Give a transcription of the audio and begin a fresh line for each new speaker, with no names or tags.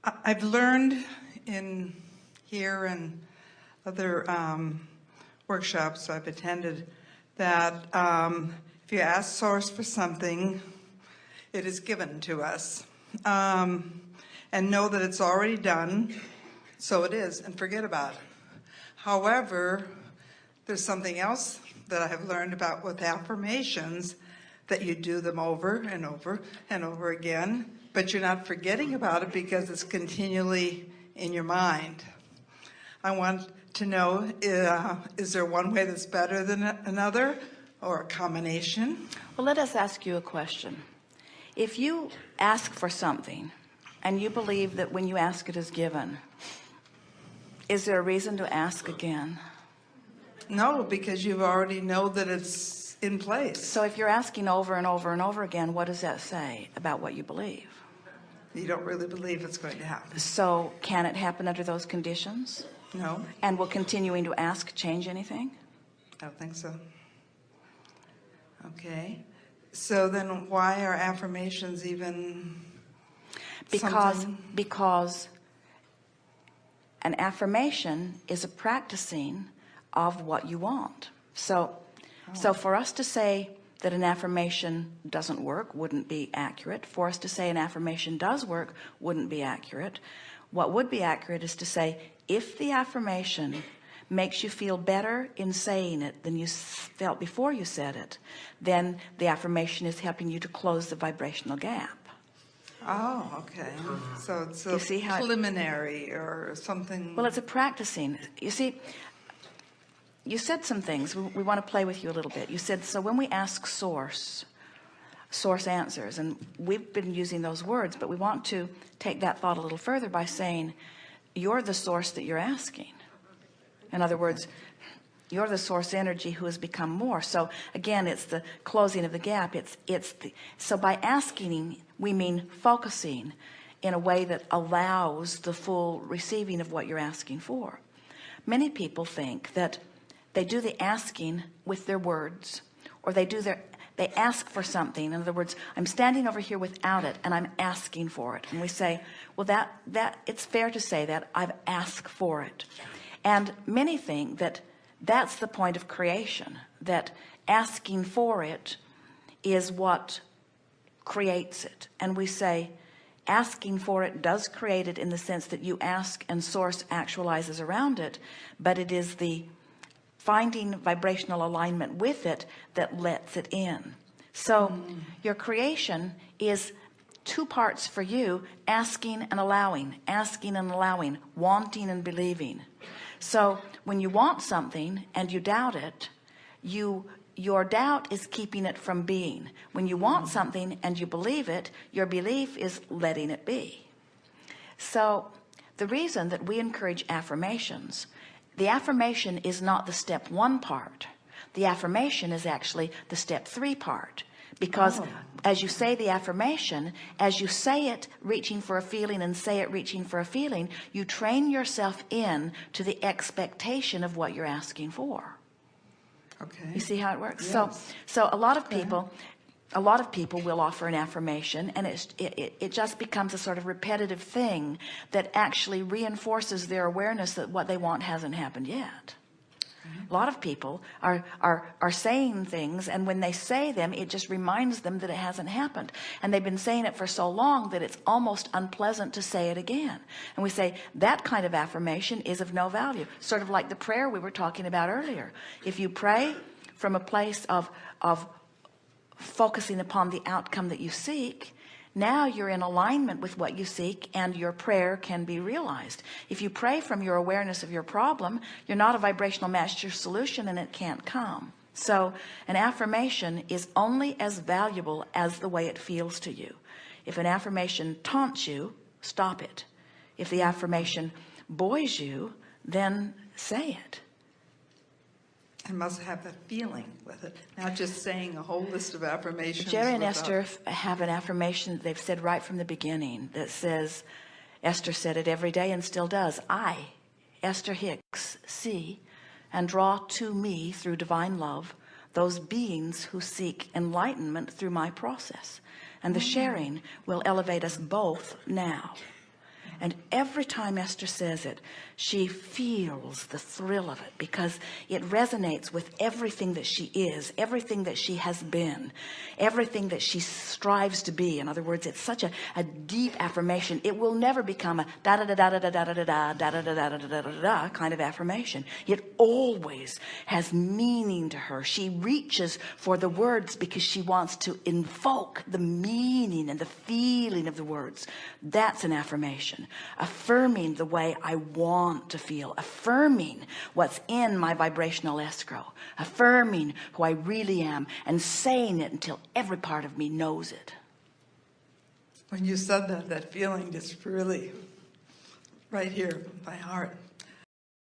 I've learned in here and other workshops I've attended that if you ask Source for something, it is given to us. And know that it's already done, so it is, and forget about it. However, there's something else that I have learned about with affirmations, that you do them over and over and over again, but you're not forgetting about it because it's continually in your mind. I want to know, is there one way that's better than another, or a combination?
Well, let us ask you a question. If you ask for something and you believe that when you ask it is given, is there a reason to ask again?
No, because you already know that it's in place.
So if you're asking over and over and over again, what does that say about what you believe?
You don't really believe it's going to happen.
So can it happen under those conditions?
No.
And will continuing to ask change anything?
I don't think so. Okay. So then why are affirmations even
because an affirmation is a practicing of what you want. So for us to say that an affirmation doesn't work wouldn't be accurate. For us to say an affirmation does work wouldn't be accurate. What would be accurate is to say, if the affirmation makes you feel better in saying it than you felt before you said it, then the affirmation is helping you to close the vibrational gap.
Oh, okay. So it's a preliminary or something.
Well, it's a practicing. You see, you said some things. We want to play with you a little bit. You said, so when we ask source answers, and we've been using those words, but we want to take that thought a little further by saying, you're the source that you're asking. In other words, you're the source energy who has become more. So again, it's the closing of the gap. So by asking, we mean focusing in a way that allows the full receiving of what you're asking for. Many people think that they do the asking with their words, or they ask for something. In other words, I'm standing over here without it and I'm asking for it. And we say, well, that it's fair to say that I've asked for it. And many think that that's the point of creation, that asking for it is what creates it. And we say asking for it does create it in the sense that you ask and source actualizes around it, but it is the finding vibrational alignment with it that lets it in. So your creation is two parts for you: asking and allowing, wanting and believing. So when you want something and you doubt it, your doubt is keeping it from being. When you want something and you believe it, your belief is letting it be. So the reason that we encourage affirmations, the affirmation is not the step 1 part. The affirmation is actually the step 3 part. Because as you say the affirmation, as you say it reaching for a feeling and say it reaching for a feeling, you train yourself in to the expectation of what you're asking for.
Okay.
You see how it works?
Yes.
So a lot of people will offer an affirmation, and it just becomes a sort of repetitive thing that actually reinforces their awareness that what they want hasn't happened yet. A lot of people are saying things, and when they say them, it just reminds them that it hasn't happened. And they've been saying it for so long that it's almost unpleasant to say it again. And we say that kind of affirmation is of no value. Sort of like the prayer we were talking about earlier. If you pray from a place of focusing upon the outcome that you seek, now you're in alignment with what you seek, and your prayer can be realized. If you pray from your awareness of your problem, you're not a vibrational match to your solution, and it can't come. So an affirmation is only as valuable as the way it feels to you. If an affirmation taunts you, stop it. If the affirmation buoys you, then say it.
I must have a feeling with it, not just saying a whole list of affirmations.
Jerry and Esther have an affirmation they've said right from the beginning that says, Esther said it every day and still does, I, Esther Hicks, see and draw to me through divine love those beings who seek enlightenment through my process. And the sharing will elevate us both now. And every time Esther says it, she feels the thrill of it, because it resonates with everything that she is, everything that she has been, everything that she strives to be. In other words, it's such a deep affirmation. It will never become a da da da da da da da da da da da da da da da da da kind of affirmation. It always has meaning to her. She reaches for the words because she wants to invoke the meaning and the feeling of the words. That's an affirmation. Affirming the way I want to feel, affirming what's in my vibrational escrow, affirming who I really am, and saying it until every part of me knows it.
When you said that, that feeling just really right here, my heart.